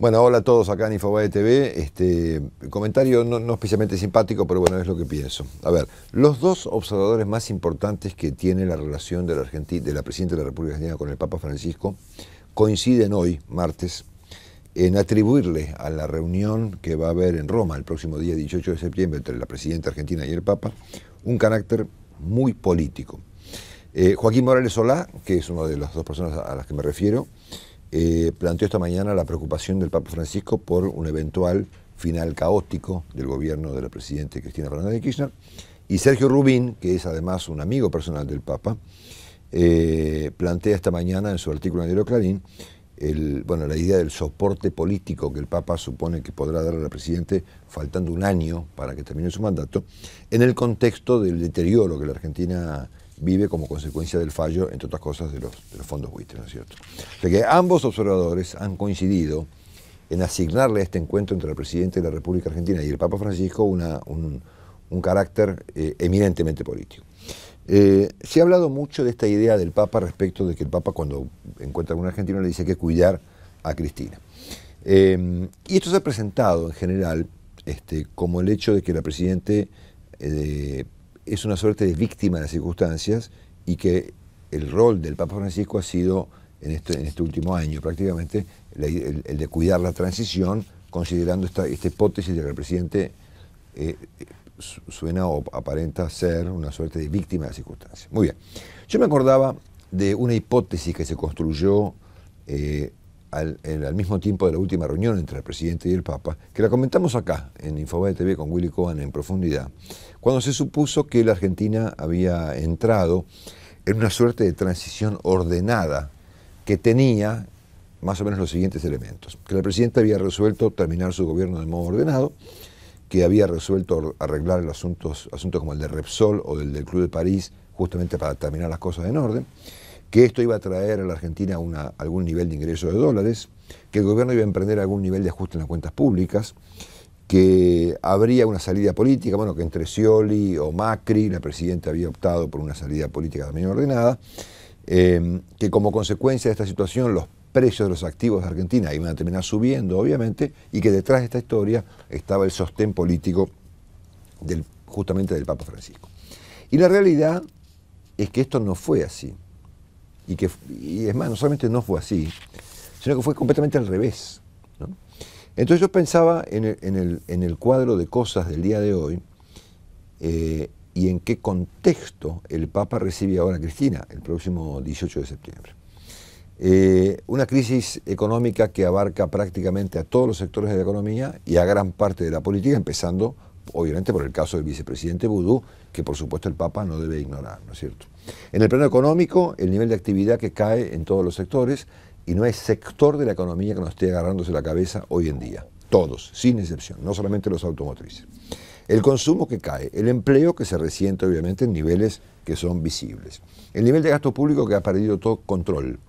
Bueno, hola a todos acá en Infobae TV. Comentario no especialmente simpático, pero bueno, es lo que pienso. A ver, los dos observadores más importantes que tiene la relación de la Presidenta de la República Argentina con el Papa Francisco coinciden hoy, martes, en atribuirle a la reunión que va a haber en Roma el próximo día 18 de septiembre entre la Presidenta Argentina y el Papa, un carácter muy político. Joaquín Morales Solá, que es una de las dos personas a las que me refiero, planteó esta mañana la preocupación del Papa Francisco por un eventual final caótico del gobierno de la Presidenta Cristina Fernández de Kirchner, y Sergio Rubín, que es además un amigo personal del Papa, plantea esta mañana en su artículo en el diario Clarín la idea del soporte político que el Papa supone que podrá dar a la Presidenta faltando un año para que termine su mandato, en el contexto del deterioro que la Argentina vive como consecuencia del fallo, entre otras cosas, de los fondos buitres, ¿no es cierto? O sea que ambos observadores han coincidido en asignarle a este encuentro entre la Presidenta de la República Argentina y el Papa Francisco un carácter eminentemente político. Se ha hablado mucho de esta idea del Papa respecto de que el Papa, cuando encuentra a un argentino, le dice que cuidar a Cristina. Y esto se ha presentado en general como el hecho de que la Presidenta es una suerte de víctima de las circunstancias y que el rol del Papa Francisco ha sido, en este último año prácticamente, el de cuidar la transición, considerando esta hipótesis de que el presidente suena o aparenta ser una suerte de víctima de las circunstancias. Muy bien. Yo me acordaba de una hipótesis que se construyó al mismo tiempo de la última reunión entre el presidente y el Papa, que la comentamos acá en Infobae TV con Willy Cohen en profundidad, cuando se supuso que la Argentina había entrado en una suerte de transición ordenada que tenía más o menos los siguientes elementos: que la presidenta había resuelto terminar su gobierno de modo ordenado, que había resuelto arreglar asuntos como el de Repsol o del Club de París, justamente para terminar las cosas en orden, que esto iba a traer a la Argentina algún nivel de ingreso de dólares, que el gobierno iba a emprender algún nivel de ajuste en las cuentas públicas, que habría una salida política, bueno, que entre Scioli o Macri, la presidenta había optado por una salida política también ordenada, que como consecuencia de esta situación los precios de los activos de Argentina iban a terminar subiendo, obviamente, y que detrás de esta historia estaba el sostén político justamente del Papa Francisco. Y la realidad es que esto no fue así. Y es más, no solamente no fue así, sino que fue completamente al revés, ¿no? Entonces yo pensaba en el cuadro de cosas del día de hoy y en qué contexto el Papa recibe ahora a Cristina el próximo 18 de septiembre. Una crisis económica que abarca prácticamente a todos los sectores de la economía y a gran parte de la política, empezando obviamente por el caso del vicepresidente Vudú, que por supuesto el Papa no debe ignorar, ¿no es cierto? En el plano económico, el nivel de actividad que cae en todos los sectores, y no hay sector de la economía que no esté agarrándose la cabeza hoy en día. Todos, sin excepción, no solamente los automotrices. El consumo que cae, el empleo que se resiente obviamente en niveles que son visibles. El nivel de gasto público que ha perdido todo control.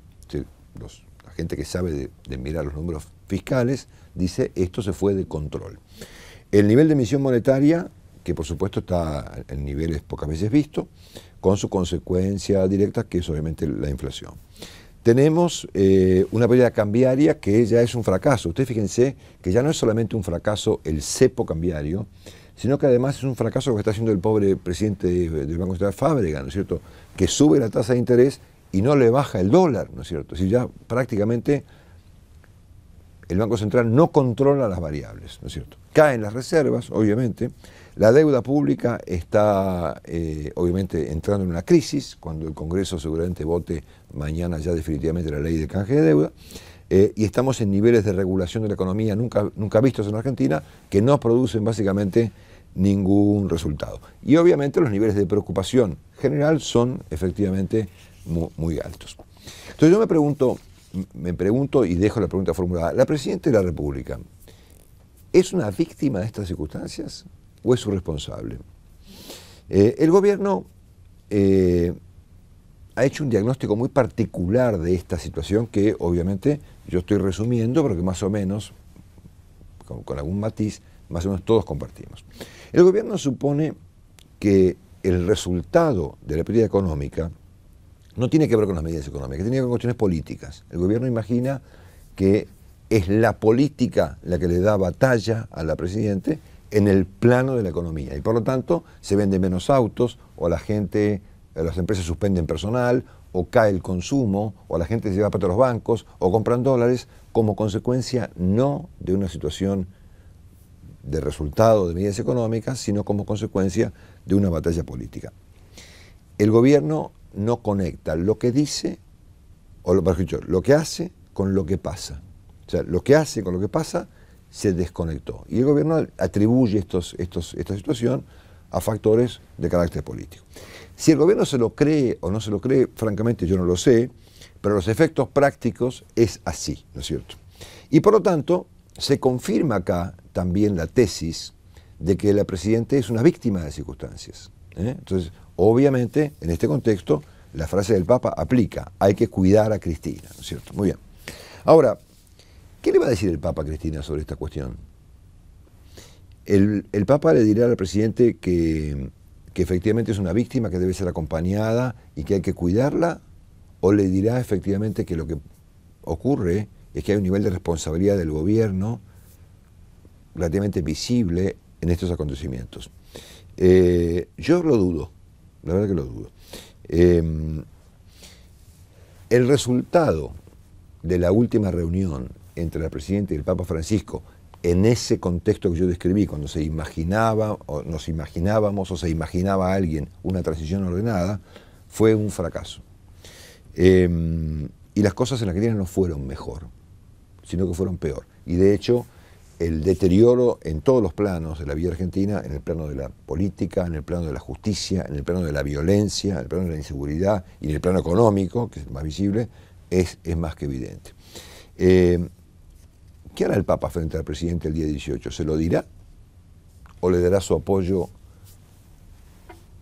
La gente que sabe de mirar los números fiscales dice esto se fue de control. El nivel de emisión monetaria, que por supuesto está en niveles pocas veces vistos, con su consecuencia directa, que es obviamente la inflación. Tenemos una política cambiaria que ya es un fracaso. Ustedes fíjense que ya no es solamente un fracaso el cepo cambiario, sino que además es un fracaso lo que está haciendo el pobre presidente del Banco Central, Fábrega, ¿no es cierto?, que sube la tasa de interés y no le baja el dólar, ¿no es cierto? Si ya prácticamente el Banco Central no controla las variables, ¿no es cierto? Caen las reservas, obviamente. La deuda pública está, obviamente, entrando en una crisis, cuando el Congreso seguramente vote mañana ya definitivamente la ley de canje de deuda, y estamos en niveles de regulación de la economía nunca vistos en Argentina, que no producen básicamente ningún resultado. Y obviamente los niveles de preocupación general son efectivamente muy altos. Entonces yo me pregunto y dejo la pregunta formulada: ¿la Presidenta de la República es una víctima de estas circunstancias o es su responsable? El gobierno ha hecho un diagnóstico muy particular de esta situación que obviamente yo estoy resumiendo, pero que más o menos, con algún matiz, más o menos todos compartimos. El gobierno supone que el resultado de la política económica no tiene que ver con las medidas económicas, tiene que ver con cuestiones políticas. El gobierno imagina que es la política la que le da batalla a la Presidente en el plano de la economía. Y por lo tanto se venden menos autos, o la gente, las empresas suspenden personal, o cae el consumo, o la gente se lleva plata a los bancos, o compran dólares, como consecuencia no de una situación de resultado de medidas económicas, sino como consecuencia de una batalla política. El gobierno no conecta lo que dice, o mejor dicho, lo que hace con lo que pasa. O sea, lo que hace con lo que pasa se desconectó. Y el gobierno atribuye esta situación a factores de carácter político. Si el gobierno se lo cree o no se lo cree, francamente yo no lo sé, pero los efectos prácticos es así, ¿no es cierto? Y por lo tanto, se confirma acá también la tesis de que la Presidenta es una víctima de circunstancias. Entonces, obviamente, en este contexto, la frase del Papa aplica, hay que cuidar a Cristina, ¿no es cierto? Muy bien. Ahora, ¿qué le va a decir el Papa a Cristina sobre esta cuestión? El Papa le dirá al presidente que efectivamente es una víctima que debe ser acompañada y que hay que cuidarla, o le dirá efectivamente que lo que ocurre es que hay un nivel de responsabilidad del gobierno relativamente visible en estos acontecimientos. Yo lo dudo, la verdad que lo dudo. El resultado de la última reunión entre la Presidenta y el Papa Francisco, en ese contexto que yo describí, cuando se imaginaba, o nos imaginábamos, o se imaginaba a alguien una transición ordenada, fue un fracaso. Y las cosas en la Argentina no fueron mejor, sino que fueron peor. Y de hecho, el deterioro en todos los planos de la vida argentina, en el plano de la política, en el plano de la justicia, en el plano de la violencia, en el plano de la inseguridad y en el plano económico, que es el más visible, es más que evidente. ¿Qué hará el Papa frente al presidente el día 18? ¿Se lo dirá o le dará su apoyo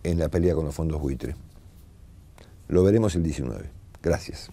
en la pelea con los fondos buitre? Lo veremos el 19. Gracias.